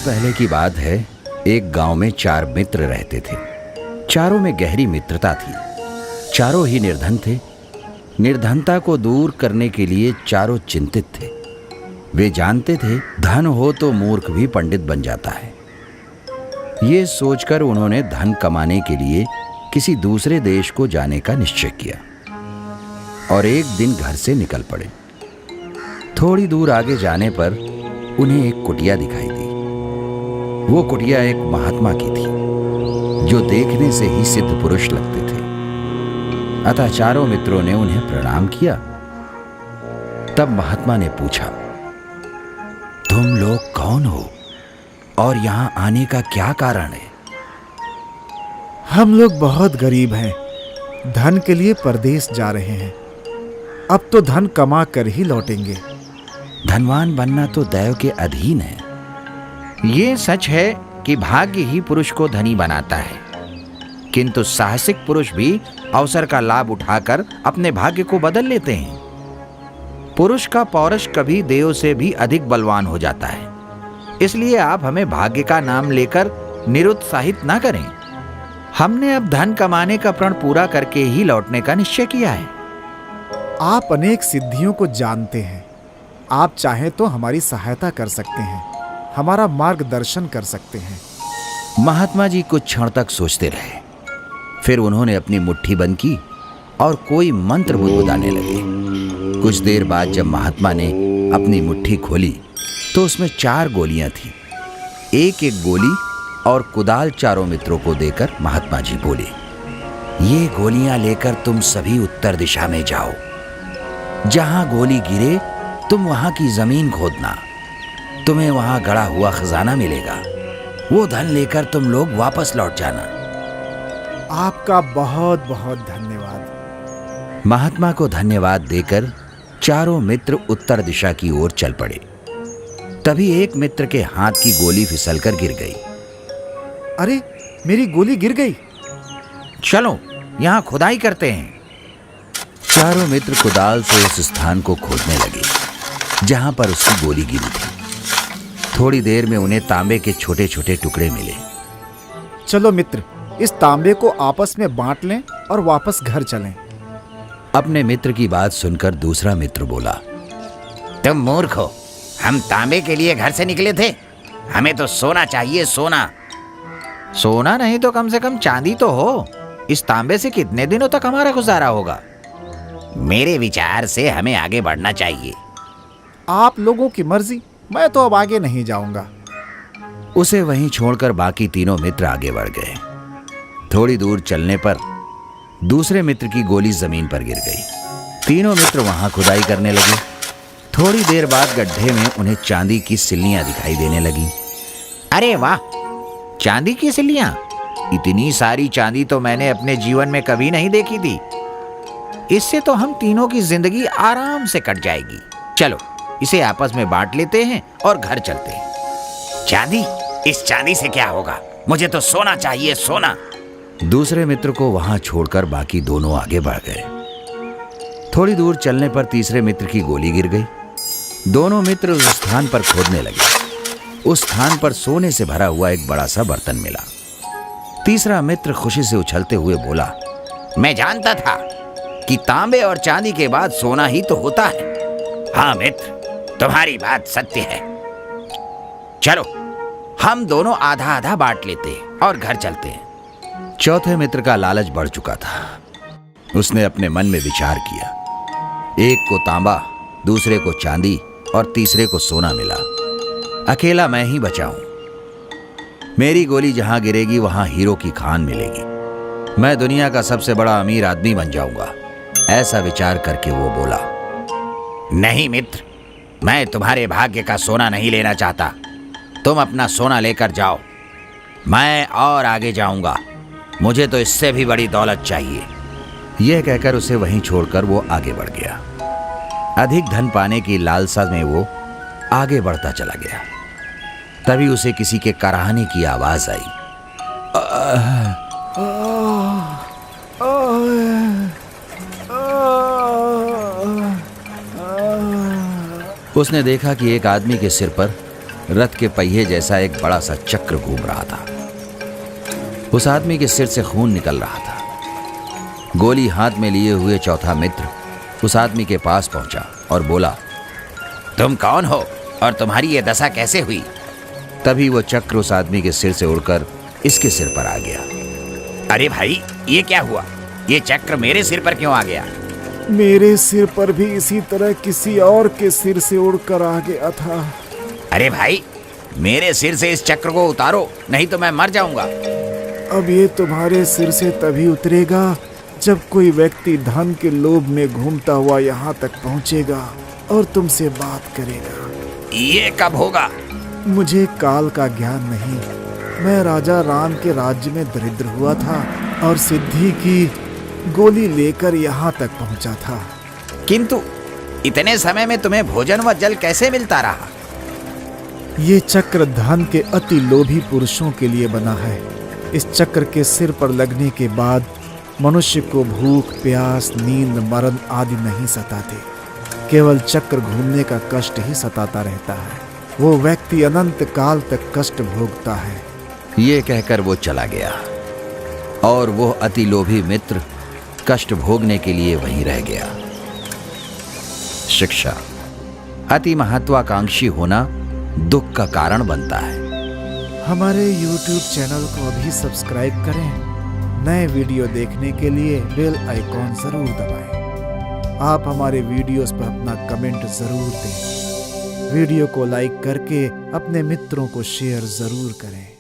पहले की बात है, एक गांव में 4 मित्र रहते थे। चारों में गहरी मित्रता थी। चारों ही निर्धन थे। निर्धनता को दूर करने के लिए चारों चिंतित थे। वे जानते थे धन हो तो मूर्ख भी पंडित बन जाता है। ये सोचकर उन्होंने धन कमाने के लिए किसी दूसरे देश को जाने का निश्चय किया और एक दिन घर से निकल पड़े। थोड़ी दूर आगे जाने पर उन्हें एक कुटिया दिखाई दी। वो कुटिया एक महात्मा की थी जो देखने से ही सिद्ध पुरुष लगते थे। अतः चारों मित्रों ने उन्हें प्रणाम किया। तब महात्मा ने पूछा, तुम लोग कौन हो और यहां आने का क्या कारण है? हम लोग बहुत गरीब हैं, धन के लिए परदेश जा रहे हैं। अब तो धन कमा कर ही लौटेंगे। धनवान बनना तो दैव के अधीन है। ये सच है कि भाग्य ही पुरुष को धनी बनाता है, किंतु साहसिक पुरुष भी अवसर का लाभ उठाकर अपने भाग्य को बदल लेते हैं। पुरुष का पौरुष कभी देव से भी अधिक बलवान हो जाता है। इसलिए आप हमें भाग्य का नाम लेकर निरुत्साहित ना करें। हमने अब धन कमाने का प्रण पूरा करके ही लौटने का निश्चय किया है। आप अनेक सिद्धियों को जानते हैं। आप चाहें तो हमारी सहायता कर सकते हैं, हमारा मार्गदर्शन कर सकते हैं। महात्मा जी कुछ क्षण तक सोचते रहे। फिर उन्होंने अपनी मुट्ठी बंद की और कोई मंत्र बुदबुदाने लगे। कुछ देर बाद जब महात्मा ने अपनी मुट्ठी खोली तो उसमें 4 गोलियां थीं। एक एक गोली और कुदाल चारों मित्रों को देकर महात्मा जी बोले, ये गोलियां लेकर तुम सभी उत्तर दिशा में जाओ। जहां गोली गिरे तुम वहां की जमीन खोदना। तुम्हें वहां गड़ा हुआ खजाना मिलेगा। वो धन लेकर तुम लोग वापस लौट जाना। आपका बहुत बहुत धन्यवाद। महात्मा को धन्यवाद देकर चारों मित्र उत्तर दिशा की ओर चल पड़े। तभी एक मित्र के हाथ की गोली फिसलकर गिर गई। अरे, मेरी गोली गिर गई। चलो यहां खुदाई करते हैं। चारों मित्र कुदाल से उस स्थान को खोदने लगे जहां पर उसकी गोली गिरी थी। थोड़ी देर में उन्हें तांबे के छोटे छोटे टुकड़े मिले। चलो मित्र, इस तांबे को आपस में बांट लें और वापस घर चलें। अपने मित्र की बात सुनकर दूसरा मित्र बोला, तुम मूर्ख हो। हम तांबे के लिए घर से निकले थे। हमें तो सोना चाहिए, सोना। सोना नहीं तो कम से कम चांदी तो हो। इस तांबे से कितने दिनों तक हमारा गुजारा होगा? मेरे विचार से हमें आगे बढ़ना चाहिए। आप लोगों की मर्जी, मैं तो अब आगे नहीं जाऊंगा। उसे वहीं छोड़कर बाकी तीनों मित्र आगे बढ़ गए। थोड़ी दूर चलने पर दूसरे मित्र की गोली जमीन पर गिर गई। तीनों मित्र वहां खुदाई करने लगे। थोड़ी देर बाद गड्ढे में उन्हें चांदी की सिल्लियां दिखाई देने लगी। अरे वाह, चांदी की सिल्लियां! इतनी सारी चांदी तो मैंने अपने जीवन में कभी नहीं देखी थी। इससे तो हम तीनों की जिंदगी आराम से कट जाएगी। चलो इसे आपस में बांट लेते हैं और घर चलते हैं। चांदी? इस चांदी से क्या होगा? मुझे तो सोना चाहिए, सोना। दूसरे मित्र को वहां छोड़कर बाकी दोनों आगे बढ़ गए। थोड़ी दूर चलने पर तीसरे मित्र की गोली गिर गई। दोनों मित्र उस स्थान पर खोदने लगे। उस स्थान पर सोने से भरा हुआ एक बड़ा सा बर्तन मिला। तीसरा मित्र खुशी से उछलते हुए बोला, मैं जानता था कि तांबे और चांदी के बाद सोना ही तो होता है। हाँ मित्र, तुम्हारी बात सत्य है। चलो हम दोनों आधा आधा बांट लेते हैं और घर चलते हैं। चौथे मित्र का लालच बढ़ चुका था। उसने अपने मन में विचार किया। एक को तांबा, दूसरे को चांदी और तीसरे को सोना मिला। अकेला मैं ही बचा हूं। मेरी गोली जहां गिरेगी वहां हीरो की खान मिलेगी। मैं दुनिया का सबसे बड़ा अमीर आदमी बन जाऊंगा। ऐसा विचार करके वो बोला, नहीं मित्र, मैं तुम्हारे भाग्य का सोना नहीं लेना चाहता। तुम अपना सोना लेकर जाओ, मैं और आगे जाऊंगा। मुझे तो इससे भी बड़ी दौलत चाहिए। यह कहकर उसे वहीं छोड़कर वो आगे बढ़ गया। अधिक धन पाने की लालसा में वो आगे बढ़ता चला गया। तभी उसे किसी के कराहने की आवाज आई। उसने देखा कि एक आदमी के सिर पर रथ के पहिए जैसा एक बड़ा सा चक्र घूम रहा था। उस आदमी के सिर से खून निकल रहा था। गोली हाथ में लिए हुए चौथा मित्र उस आदमी के पास पहुंचा और बोला, तुम कौन हो और तुम्हारी ये दशा कैसे हुई? तभी वो चक्र उस आदमी के सिर से उड़कर इसके सिर पर आ गया। अरे भाई, ये क्या हुआ? ये चक्र मेरे सिर पर क्यों आ गया? मेरे सिर पर भी इसी तरह किसी और के सिर से उड़कर आ गया था। अरे भाई, मेरे सिर से इस चक्र को उतारो, नहीं तो मैं मर जाऊंगा। अब ये तुम्हारे सिर से तभी उतरेगा जब कोई व्यक्ति धन के लोभ में घूमता हुआ यहाँ तक पहुँचेगा और तुमसे बात करेगा। ये कब होगा? मुझे काल का ज्ञान नहीं। मैं राजा राम के राज्य में दरिद्र हुआ था और सिद्धि की गोली लेकर यहाँ तक पहुँचा था। किंतु इतने समय में तुम्हें भोजन व जल कैसे मिलता रहा? ये चक्र धन के अति लोभी पुरुषों के लिए बना है। इस चक्र के सिर पर लगने के बाद मनुष्य को भूख, प्यास, नींद, मरण आदि नहीं सताते। केवल चक्र घूमने का कष्ट ही सताता रहता है। वो व्यक्ति अनंत काल तक कष्ट भोगता है। ये कहकर वो चला गया और वो अति लोभी मित्र कष्ट भोगने के लिए वहीं रह गया। शिक्षा: अति महत्वाकांक्षी होना दुख का कारण बनता है। हमारे YouTube चैनल को अभी सब्सक्राइब करें। नए वीडियो देखने के लिए बेल आइकॉन जरूर दबाएं। आप हमारे वीडियोस पर अपना कमेंट जरूर दें। वीडियो को लाइक करके अपने मित्रों को शेयर जरूर करें।